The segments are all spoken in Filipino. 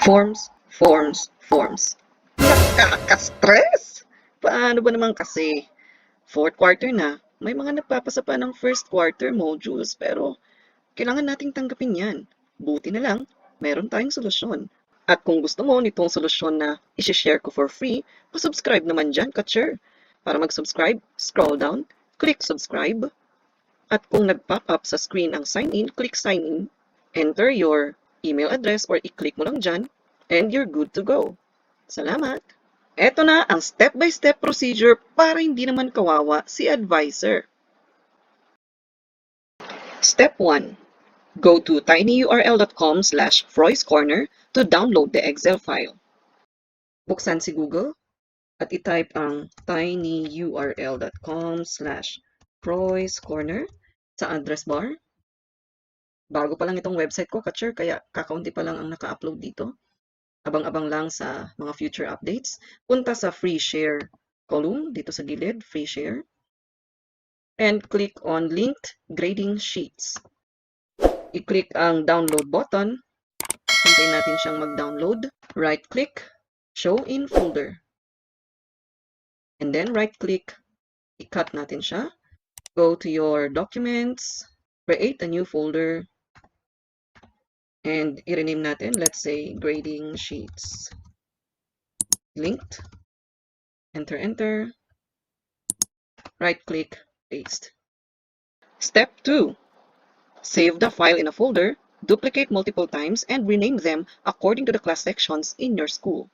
Forms, forms, forms. Nakaka-stress! Paano ba naman kasi? Fourth quarter na, may mga nagpapasa pa ng first quarter modules pero kailangan nating tanggapin yan. Buti na lang, meron tayong solusyon. At kung gusto mo nitong solusyon na isi-share ko for free, pa-subscribe naman dyan, ka-share. Para mag-subscribe, scroll down, click subscribe. At kung nag-pop up sa screen ang sign in, click sign in. Enter your email address or i-click mo lang dyan, and you're good to go. Salamat! Eto na ang step-by-step procedure para hindi naman kawawa si advisor. Step 1. Go to tinyurl.com/froyscorner to download the Excel file. Buksan si Google at i-type ang tinyurl.com/froyscorner sa address bar. Bago pa lang itong website ko, ka-share, kaya kakaunti pa lang ang naka-upload dito. Abang-abang lang sa mga future updates. Punta sa free share column dito sa gilid, free share. And click on linked grading sheets. I-click ang download button. Hintayin natin siyang mag-download. Right-click, show in folder. And then right-click, i-cut natin siya. Go to your documents, create a new folder, and i-rename natin, let's say, grading sheets. Linked. Enter, enter. Right-click, paste. Step 2. Save the file in a folder, duplicate multiple times, and rename them according to the class sections in your school.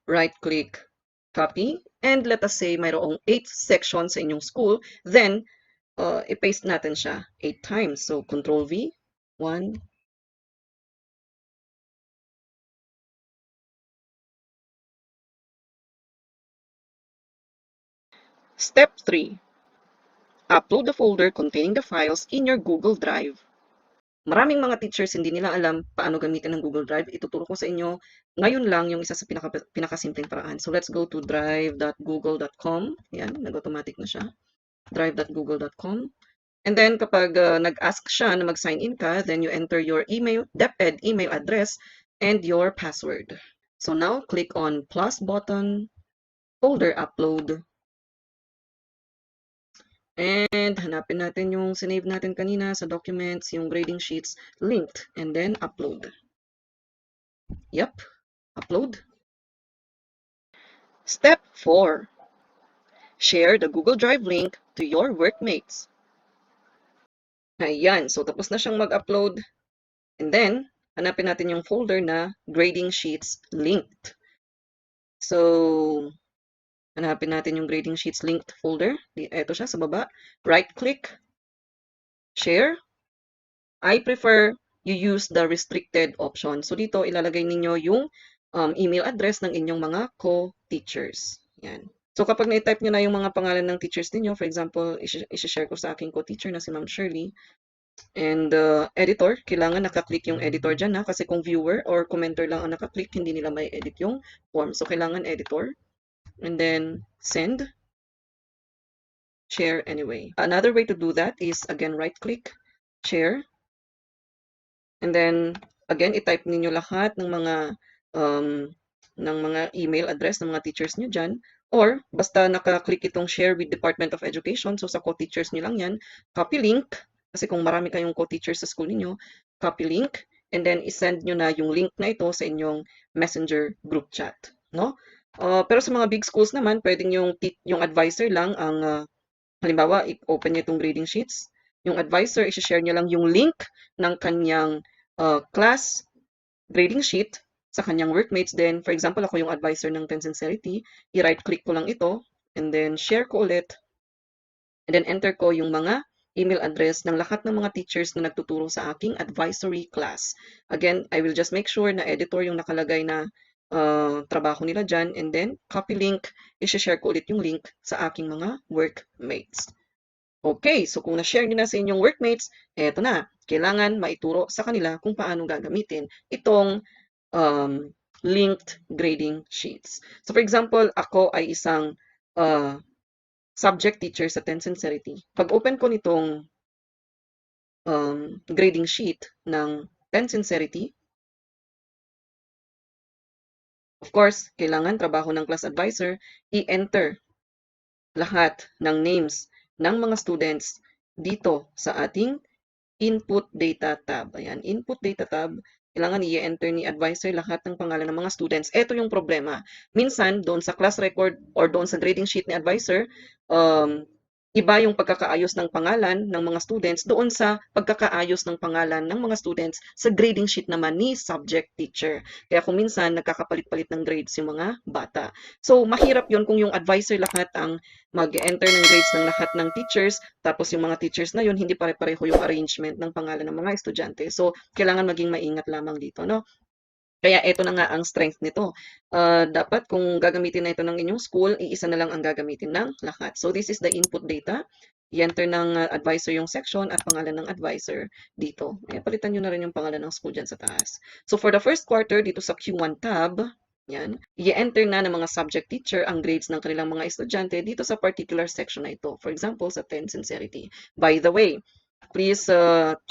Right-click, copy, and let us say mayroong 8 sections sa inyong school, then i-paste natin siya 8 times. So, Control-V, 1, Step 3. Upload the folder containing the files in your Google Drive. Maraming mga teachers hindi nila alam paano gamitin ng Google Drive. Ituturo ko sa inyo ngayon lang yung isa sa pinakasimpleng paraan. So let's go to drive.google.com. Yan, nag-automatic na siya. drive.google.com. And then kapag nag-ask siya na mag-sign in ka, then you enter your email, DepEd email address and your password. So now click on plus button, folder upload. And hanapin natin yung sinave natin kanina sa documents, yung grading sheets, linked, and then upload. Yep, upload. Step 4. Share the Google Drive link to your workmates. Ayan, so tapos na siyang mag-upload. And then, hanapin natin yung folder na grading sheets linked. So, hanapin natin yung grading sheets linked folder. Ito siya sa baba. Right-click, share. I prefer you use the restricted option. So dito ilalagay ninyo yung email address ng inyong mga co-teachers. Yan. So kapag na-type nyo na yung mga pangalan ng teachers ninyo, for example, isi-share ko sa aking co-teacher na si Ma'am Shirley, and editor, kailangan nakaklik yung editor dyan kasi kung viewer or commenter lang ang nakaklik, hindi nila may edit yung form. So kailangan editor. And then send, share anyway. Another way to do that is, again, right-click, share. And then, again, i-type ninyo lahat ng mga email address ng mga teachers nyo dyan. Or, basta naka-click itong share with Department of Education, so sa co-teachers nyo lang yan, copy link, kasi kung marami kayong co-teachers sa school niyo, copy link, and then isend nyo na yung link na ito sa inyong Messenger group chat. No? Pero sa mga big schools naman, pwedeng yung advisor lang ang, halimbawa, i-open nyo itong grading sheets. Yung advisor, i-share nyo lang yung link ng kanyang class grading sheet sa kanyang workmates. Then, for example, ako yung advisor ng Ten Sincerity, i-right-click ko lang ito, and then share ko ulit, and then enter ko yung mga email address ng lahat ng mga teachers na nagtuturo sa aking advisory class. Again, I will just make sure na editor yung nakalagay na trabaho nila dyan, and then copy link, i-share ko ulit yung link sa aking mga workmates. Okay, so kung na-share nyo na sa inyong workmates, eto na, kailangan maituro sa kanila kung paano gagamitin itong linked grading sheets. So for example, ako ay isang subject teacher sa Ten Sincerity. Pag open ko nitong grading sheet ng Ten Sincerity, Of course, kailangan trabaho ng class advisor, i-enter lahat ng names ng mga students dito sa ating Input Data tab. Ayan, Input Data tab, kailangan i-enter ni advisor lahat ng pangalan ng mga students. Ito yung problema. Minsan, doon sa class record or doon sa grading sheet ni advisor, iba yung pagkakaayos ng pangalan ng mga students doon sa pagkakaayos ng pangalan ng mga students sa grading sheet naman ni subject teacher. Kaya kung minsan, nagkakapalit-palit ng grades yung mga bata. So, mahirap yun kung yung advisor lahat ang mag-enter ng grades ng lahat ng teachers, tapos yung mga teachers na yun, hindi pare-pareho yung arrangement ng pangalan ng mga estudyante. So, kailangan maging maingat lamang dito, no? Kaya ito na nga ang strength nito. Dapat kung gagamitin na ito ng inyong school, iisa na lang ang gagamitin ng lahat. So, this is the input data. I-enter ng advisor yung section at pangalan ng advisor dito. Palitan nyo na rin yung pangalan ng school dyan sa taas. So, for the first quarter, dito sa Q1 tab, yan, i-enter na ng mga subject teacher ang grades ng kanilang mga estudyante dito sa particular section na ito. For example, sa 10 sincerity. By the way, please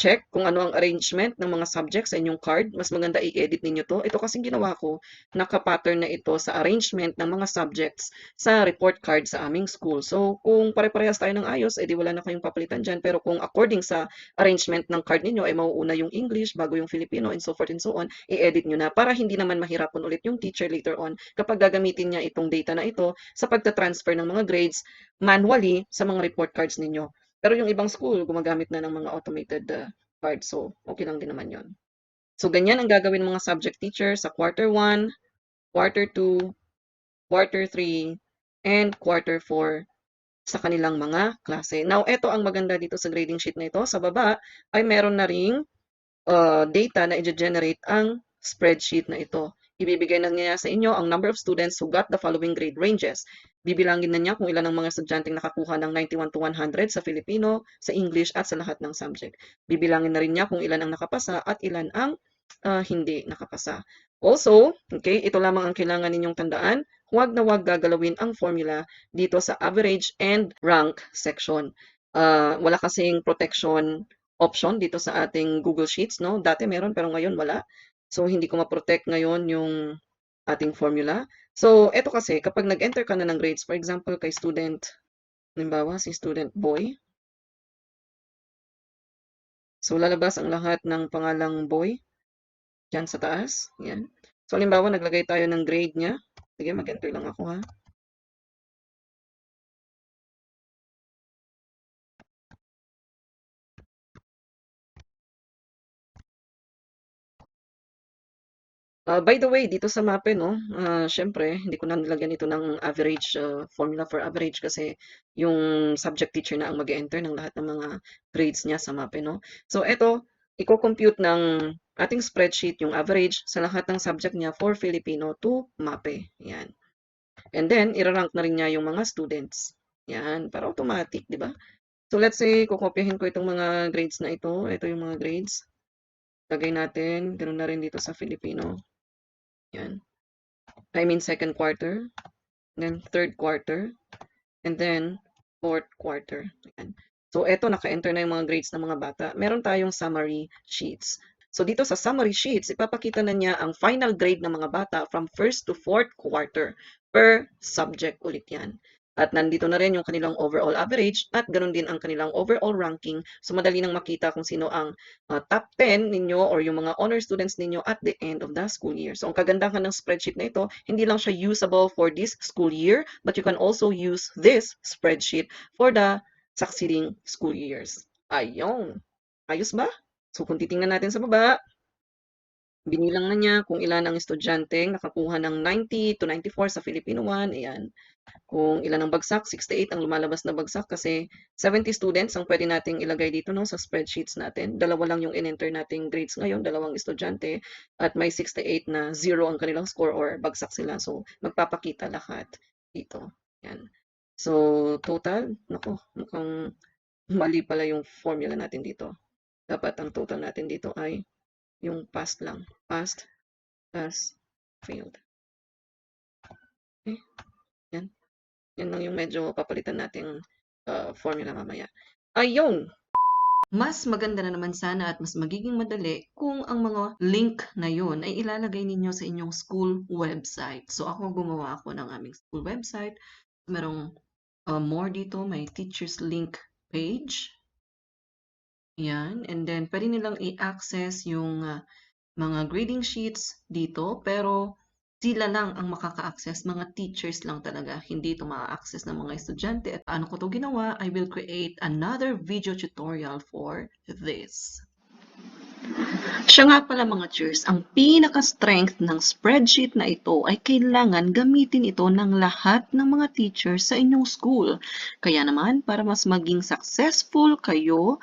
check kung ano ang arrangement ng mga subjects sa inyong card. Mas maganda i-edit ninyo to. Ito kasing ginawa ko, naka-pattern na ito sa arrangement ng mga subjects sa report card sa aming school. So, kung pare-parehas tayo ng ayos, edi wala na kayong papalitan dyan. Pero kung according sa arrangement ng card ninyo, ay mauuna yung English, bago yung Filipino, and so forth and so on, i-edit nyo na para hindi naman mahirapan ulit yung teacher later on kapag gagamitin niya itong data na ito sa pagta-transfer ng mga grades manually sa mga report cards ninyo. Pero yung ibang school, gumagamit na ng mga automated cards. So, okay lang din naman yon. So, ganyan ang gagawin ng mga subject teacher sa quarter 1, quarter 2, quarter 3, and quarter 4 sa kanilang mga klase. Now, ito ang maganda dito sa grading sheet na ito. Sa baba ay meron na ring data na i-generate ang spreadsheet na ito. Ibibigay na niya sa inyo ang number of students who got the following grade ranges. Bibilangin na niya kung ilan ang mga estudyanteng nakakuha ng 91 to 100 sa Filipino, sa English, at sa lahat ng subject. Bibilangin na rin niya kung ilan ang nakapasa at ilan ang hindi nakapasa. Also, okay, ito lamang ang kailangan ninyong tandaan. Huwag na huwag gagalawin ang formula dito sa average and rank section. Wala kasing protection option dito sa ating Google Sheets, no? Dati meron pero ngayon wala. So, hindi ko ma-protect ngayon yung ating formula. So, eto kasi, kapag nag-enter ka na ng grades, for example, kay student, halimbawa, si student boy. So, lalabas ang lahat ng pangalang boy dyan sa taas. Yan. So, halimbawa, naglagay tayo ng grade niya. Sige, mag-enter lang ako, ha? By the way, dito sa MAPE, no, syempre, hindi ko na nilagyan ito ng average, formula for average kasi yung subject teacher na ang mag-enter ng lahat ng mga grades niya sa MAPE, no. So, eto, i-compute ng ating spreadsheet yung average sa lahat ng subject niya for Filipino to MAPE. Yan. And then, irarank na rin niya yung mga students. Yan, para automatic, di ba? So, let's say, kukopyahin ko itong mga grades na ito. Ito yung mga grades. Lagay natin, ganoon na rin dito sa Filipino. Yan. I mean second quarter, then third quarter, and then fourth quarter. Ayan. So, eto, naka-enter na yung mga grades ng mga bata. Meron tayong summary sheets. So, dito sa summary sheets, ipapakita na niya ang final grade ng mga bata from first to fourth quarter per subject ulit yan. At nandito na rin yung kanilang overall average at ganoon din ang kanilang overall ranking. So, madali nang makita kung sino ang top 10 ninyo or yung mga honor students ninyo at the end of the school year. So, ang kagandahan ng spreadsheet na ito, hindi lang siya usable for this school year, but you can also use this spreadsheet for the succeeding school years. Ayun. Ayos ba? So, kung titingnan natin sa baba, binilang na niya kung ilan ang estudyanteng nakakuha ng 90 to 94 sa Filipino 1. Ayan. Kung ilan ang bagsak, 68 ang lumalabas na bagsak kasi 70 students ang pwede nating ilagay dito, no, sa spreadsheets natin. Dalawa lang yung in-enter nating grades ngayon, dalawang estudyante, at may 68 na 0 ang kanilang score or bagsak sila. So, magpapakita lahat dito. Yan. So, total, nako, mukhang mali pala yung formula natin dito. Dapat ang total natin dito ay yung past lang. Past, pass, failed. Okay, yan. Yan lang yung medyo papalitan nating formula mamaya. Ayun! Mas maganda na naman sana at mas magiging madali kung ang mga link na yun ay ilalagay ninyo sa inyong school website. So ako gumawa ako ng aming school website. Merong more dito, may teachers link page. Yan. And then pwede nilang i-access yung mga grading sheets dito, pero sila lang ang makaka-access, mga teachers lang talaga, hindi ito ma-access ng mga estudyante. At paano ko ito ginawa? I will create another video tutorial for this. Siya nga pala mga cheers, ang pinaka-strength ng spreadsheet na ito ay kailangan gamitin ito ng lahat ng mga teachers sa inyong school. Kaya naman, para mas maging successful kayo,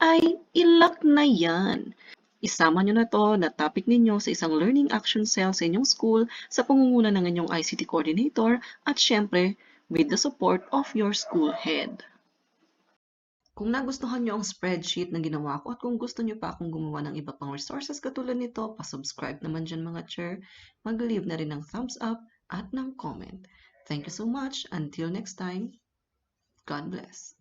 ay ilock na yan. Isama nyo na to na topic ninyo sa isang learning action cell sa inyong school sa pangunguna ng inyong ICT coordinator at syempre with the support of your school head. Kung nagustuhan nyo ang spreadsheet na ginawa ko at kung gusto nyo pa akong gumawa ng iba pang resources katulad nito, pa-subscribe naman dyan mga chair, mag-leave na rin ng thumbs up at ng comment. Thank you so much. Until next time, God bless.